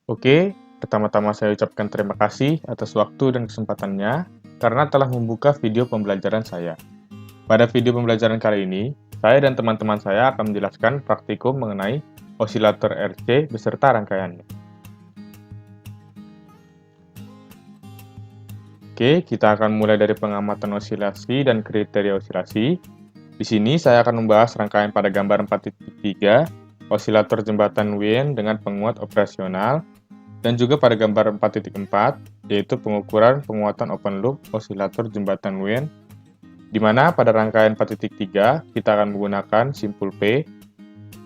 Oke, pertama-tama saya ucapkan terima kasih atas waktu dan kesempatannya karena telah membuka video pembelajaran saya. Pada video pembelajaran kali ini, saya dan teman-teman saya akan menjelaskan praktikum mengenai osilator RC beserta rangkaiannya. Oke, kita akan mulai dari pengamatan osilasi dan kriteria osilasi. Di sini saya akan membahas rangkaian pada gambar 4.3, osilator jembatan Wien dengan penguat operasional, dan juga pada gambar 4.4, yaitu pengukuran penguatan open loop osilator jembatan Wien, di mana pada rangkaian 4.3 kita akan menggunakan simpul P,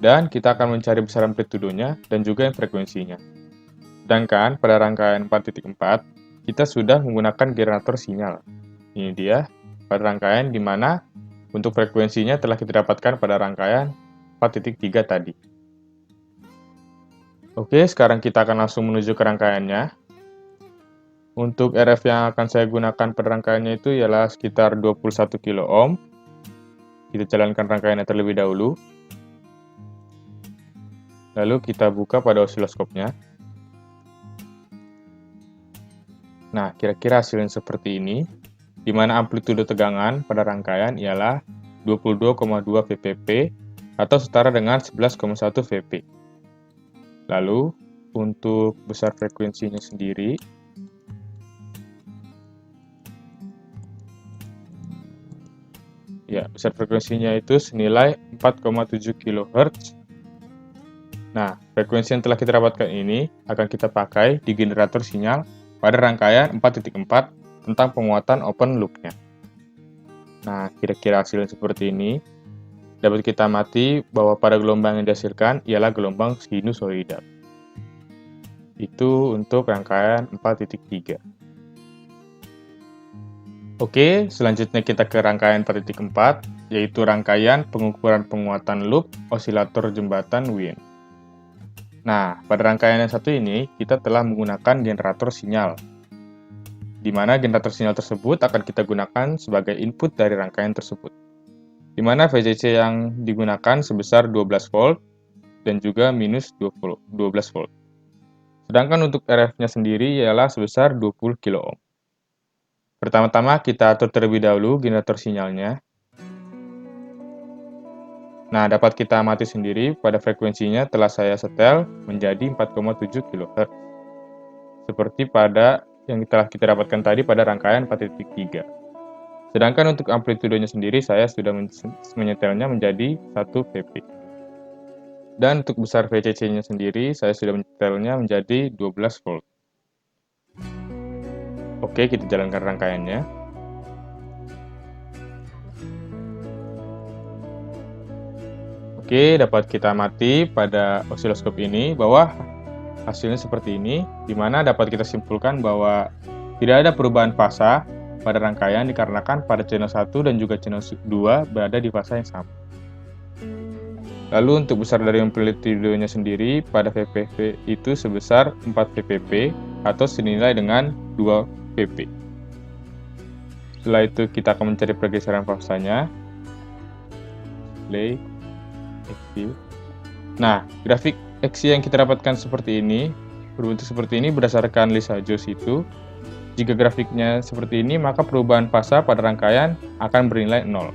dan kita akan mencari besar amplitudonya dan juga yang frekuensinya. Sedangkan pada rangkaian 4.4, kita sudah menggunakan generator sinyal. Ini dia pada rangkaian di mana untuk frekuensinya telah kita dapatkan pada rangkaian 4.3 tadi. Oke, sekarang kita akan langsung menuju ke rangkaiannya. Untuk RF yang akan saya gunakan pada rangkaiannya itu ialah sekitar 21 kilo ohm. Kita jalankan rangkaiannya terlebih dahulu. Lalu kita buka pada osiloskopnya. Nah, kira-kira hasilnya seperti ini, di mana amplitudo tegangan pada rangkaian ialah 22,2 VPP atau setara dengan 11,1 VP. Lalu, untuk besar frekuensinya sendiri, ya, besar frekuensinya itu senilai 4,7 kHz. Nah, frekuensi yang telah kita dapatkan ini akan kita pakai di generator sinyal pada rangkaian 4.4 tentang penguatan open loop-nya. Nah, kira-kira hasilnya seperti ini. Dapat kita amati bahwa pada gelombang yang dihasilkan ialah gelombang sinusoidal. Itu untuk rangkaian 4.3. Oke, selanjutnya kita ke rangkaian 4.4, yaitu rangkaian pengukuran penguatan loop osilator jembatan Wien. Nah, pada rangkaian yang satu ini, kita telah menggunakan generator sinyal, di mana generator sinyal tersebut akan kita gunakan sebagai input dari rangkaian tersebut, di mana VCC yang digunakan sebesar 12 volt dan juga minus 12 volt. Sedangkan untuk RF-nya sendiri ialah sebesar 20 kilo ohm. Pertama-tama kita atur terlebih dahulu generator sinyalnya. Nah, dapat kita amati sendiri pada frekuensinya telah saya setel menjadi 4,7 kHz. Seperti pada yang telah kita dapatkan tadi pada rangkaian 4.3. Sedangkan untuk amplitudonya sendiri saya sudah menyetelnya menjadi 1 VP. Dan untuk besar VCC-nya sendiri saya sudah menyetelnya menjadi 12 volt. Oke, kita jalankan rangkaiannya. Oke, dapat kita amati pada osiloskop ini bahwa hasilnya seperti ini, di mana dapat kita simpulkan bahwa tidak ada perubahan fasa pada rangkaian dikarenakan pada channel 1 dan juga channel 2 berada di fasa yang sama. Lalu untuk besar dari amplitudonya sendiri pada VPP itu sebesar 4 VPP atau senilai dengan 2 VP. Setelah itu kita akan mencari pergeseran fasanya. Play. Nah, grafik X yang kita dapatkan seperti ini, berbentuk seperti ini berdasarkan Lisa Jones itu. Jika grafiknya seperti ini, maka perubahan fasa pada rangkaian akan bernilai 0.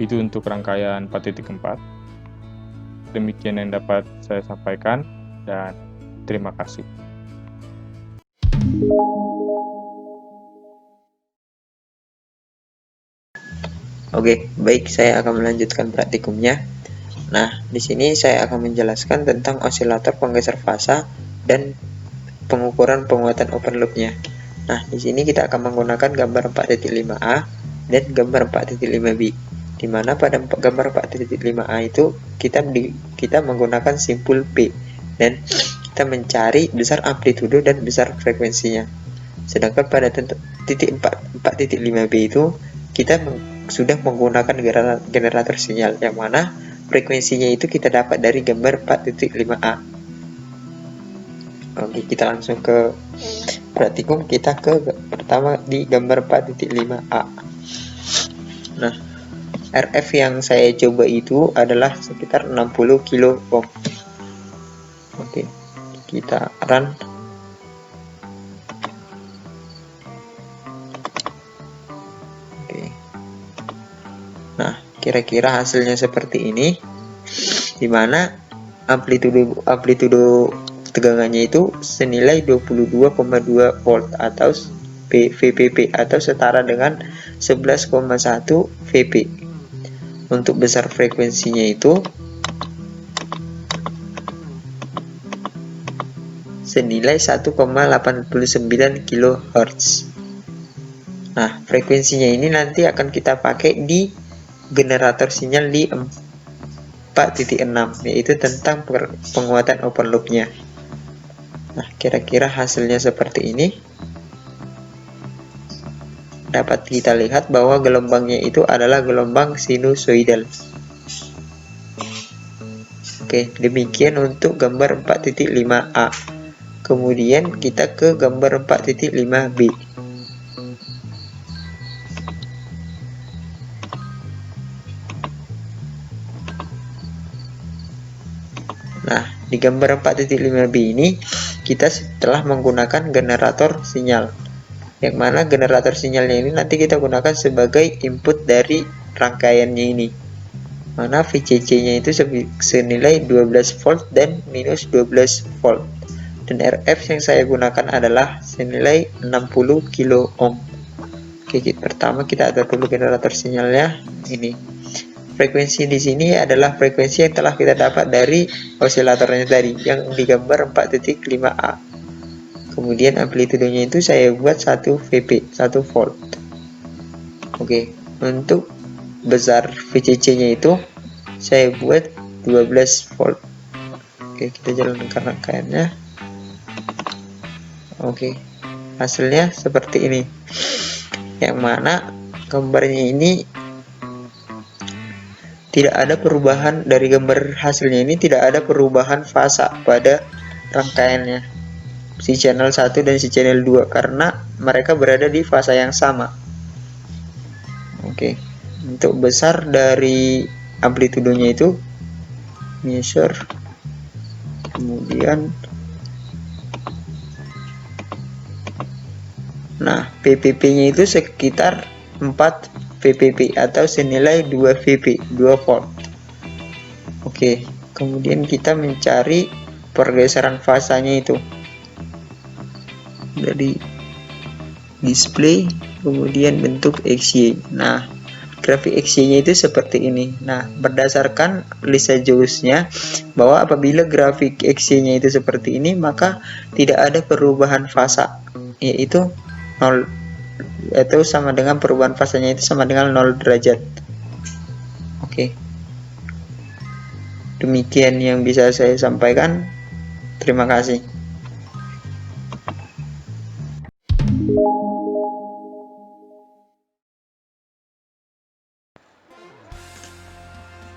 Itu untuk rangkaian 4.4. Demikian yang dapat saya sampaikan, dan terima kasih. Oke, baik, saya akan melanjutkan praktikumnya. Nah, di sini saya akan menjelaskan tentang osilator penggeser fasa dan pengukuran penguatan open loop-nya. Nah, di sini kita akan menggunakan gambar 4.5a dan gambar 4.5b. Di mana pada gambar 4.5a itu kita menggunakan simpul P dan kita mencari besar amplitudo dan besar frekuensinya. Sedangkan pada titik 4.5b itu kita sudah menggunakan generator sinyal yang mana frekuensinya itu kita dapat dari gambar 4.5a. Oke, kita langsung ke praktikum. Kita ke pertama di gambar 4.5a. Nah, RF yang saya coba itu adalah sekitar 60 kilo ohm. Oke, kita run. Oke. Nah, kira-kira hasilnya seperti ini, dimana amplitudo tegangannya itu senilai 22,2 volt atau VPP atau setara dengan 11,1 VP. Untuk besar frekuensinya itu senilai 1,89 kHz. Nah, frekuensinya ini nanti akan kita pakai di generator sinyal di 4.6, yaitu tentang penguatan open loop-nya. Nah, kira-kira hasilnya seperti ini. Dapat kita lihat bahwa gelombangnya itu adalah gelombang sinusoidal. Oke, demikian untuk gambar 4.5a. Kemudian kita ke gambar 4.5b. Nah, di gambar 4.5b ini kita telah menggunakan generator sinyal, yang mana generator sinyalnya ini nanti kita gunakan sebagai input dari rangkaiannya ini, mana VCC-nya itu senilai 12 volt dan minus 12 volt, dan RF yang saya gunakan adalah senilai 60 kilo ohm. Oke, pertama kita atur dulu generator sinyalnya ini. Frekuensi di sini adalah frekuensi yang telah kita dapat dari osilatornya tadi yang digambar 4.5a. Kemudian amplitudenya itu saya buat 1 VP, 1 volt. Oke, untuk besar VCC-nya itu saya buat 12 volt. Oke, kita jalankan rangkaiannya. Oke, hasilnya seperti ini. Yang mana gambarnya ini tidak ada perubahan dari gambar hasilnya ini, tidak ada perubahan fasa pada rangkaiannya si channel 1 dan si channel 2 karena mereka berada di fasa yang sama. Oke, untuk besar dari amplitudonya itu measure, kemudian nah PPP-nya itu sekitar 4 VPP atau senilai 2 VP, 2 volt. Oke, kemudian kita mencari pergeseran fasanya itu dari display, kemudian bentuk XY. Nah, grafik XY-nya itu seperti ini. Nah, berdasarkan Lisa Jones-nya bahwa apabila grafik XY-nya itu seperti ini, maka tidak ada perubahan fasa, yaitu 0, atau sama dengan perubahan fasanya itu sama dengan 0 derajat. Oke. Demikian yang bisa saya sampaikan. Terima kasih.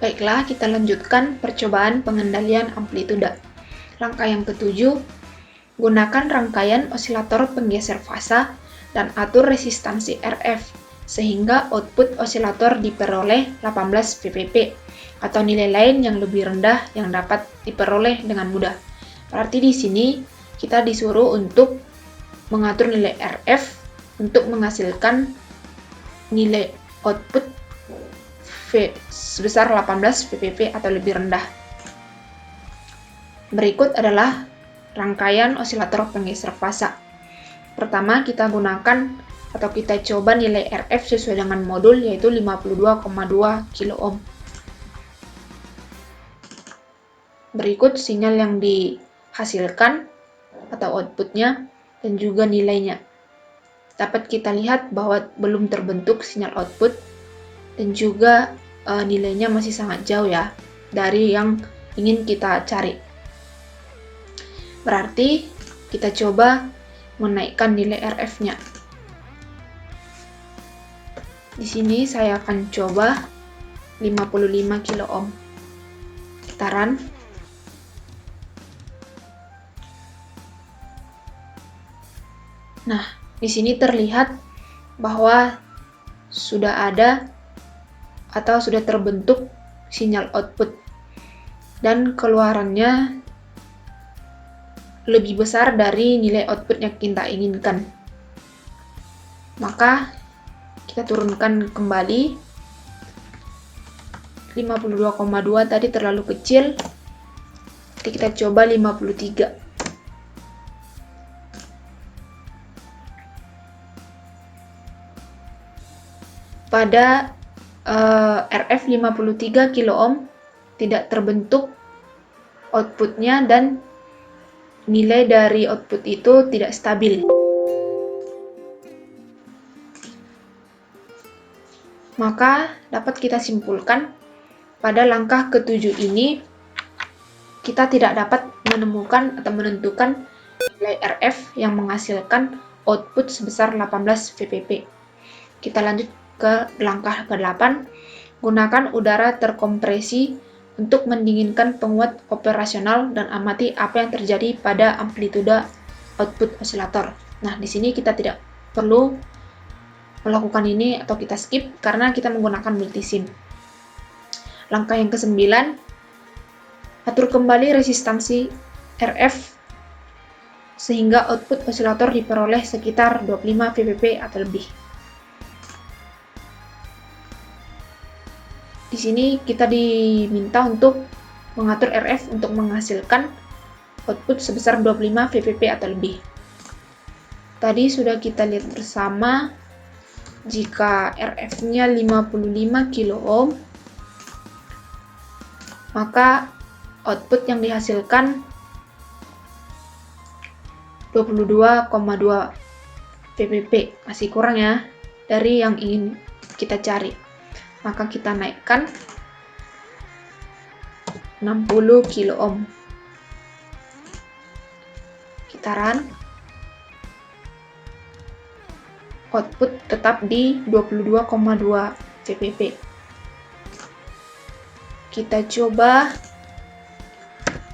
Baiklah, kita lanjutkan percobaan pengendalian amplituda. Langkah yang ketujuh, gunakan rangkaian osilator penggeser fasa dan atur resistansi RF sehingga output osilator diperoleh 18 VPP atau nilai lain yang lebih rendah yang dapat diperoleh dengan mudah. Berarti di sini kita disuruh untuk mengatur nilai RF untuk menghasilkan nilai output sebesar 18 VPP atau lebih rendah. Berikut adalah rangkaian osilator penggeser fasa. Pertama, kita gunakan atau kita coba nilai RF sesuai dengan modul, yaitu 52,2 kilo ohm. Berikut sinyal yang dihasilkan atau outputnya dan juga nilainya. Dapat kita lihat bahwa belum terbentuk sinyal output dan juga nilainya masih sangat jauh ya dari yang ingin kita cari. Berarti kita coba menaikkan nilai RF-nya. Di sini saya akan coba 55 kilo ohm. Kita run. Nah, di sini terlihat bahwa sudah ada atau sudah terbentuk sinyal output dan keluarannya lebih besar dari nilai output yang kita inginkan. Maka kita turunkan kembali. 52,2 tadi terlalu kecil. Jadi kita coba 53. Pada RF 53 kilo ohm tidak terbentuk outputnya dan nilai dari output itu tidak stabil. Maka dapat kita simpulkan pada langkah ke-7 ini kita tidak dapat menemukan atau menentukan nilai RF yang menghasilkan output sebesar 18 VPP. Kita lanjut ke langkah ke-8, gunakan udara terkompresi untuk mendinginkan penguat operasional dan amati apa yang terjadi pada amplituda output osilator. Nah, di sini kita tidak perlu melakukan ini atau kita skip karena kita menggunakan multisim. Langkah yang ke-9, atur kembali resistansi RF sehingga output osilator diperoleh sekitar 25 VPP atau lebih. Di sini kita diminta untuk mengatur RF untuk menghasilkan output sebesar 25 VPP atau lebih. Tadi sudah kita lihat bersama jika RF-nya 55 kilo ohm, maka output yang dihasilkan 22,2 VPP, masih kurang ya dari yang ingin kita cari. Maka kita naikkan 60 kilo ohm. Kita run. Output tetap di 22,2 VPP. Kita coba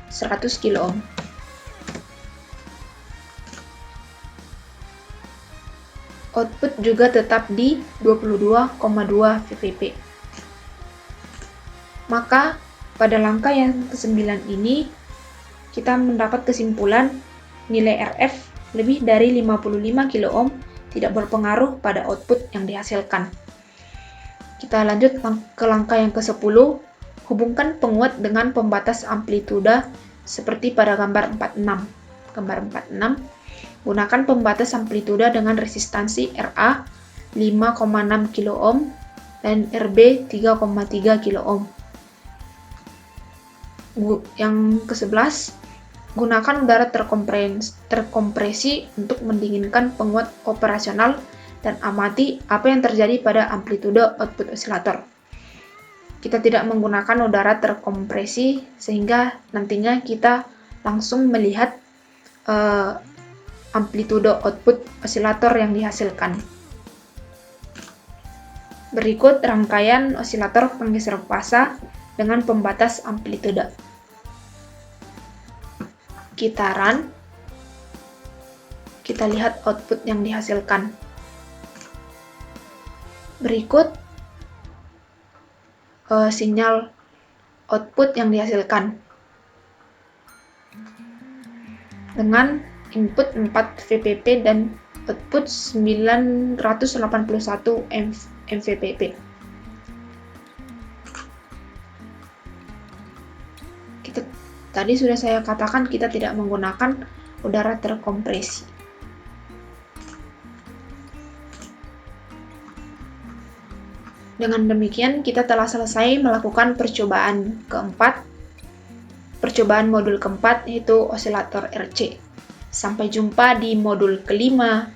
100 kilo ohm. Output juga tetap di 22,2 VPP. Maka pada langkah yang ke-9 ini kita mendapat kesimpulan nilai RF lebih dari 55 kilo ohm tidak berpengaruh pada output yang dihasilkan. Kita lanjut ke langkah yang ke-10, hubungkan penguat dengan pembatas amplituda seperti pada gambar 46. Gambar 46, gunakan pembatas amplituda dengan resistansi RA 5,6 kilo ohm dan RB 3,3 kilo ohm. Yang ke-11, gunakan udara terkompresi untuk mendinginkan penguat operasional dan amati apa yang terjadi pada amplitude output osilator. Kita tidak menggunakan udara terkompresi sehingga nantinya kita langsung melihat amplitude output osilator yang dihasilkan. Berikut rangkaian osilator penggeser fasa dengan pembatas amplitude. Kita run. Kita lihat output yang dihasilkan. Berikut sinyal output yang dihasilkan dengan input 4 VPP dan output 981 mVPP. Tadi sudah saya katakan kita tidak menggunakan udara terkompresi. Dengan demikian kita telah selesai melakukan percobaan keempat, percobaan modul keempat yaitu osilator RC. Sampai jumpa di modul kelima.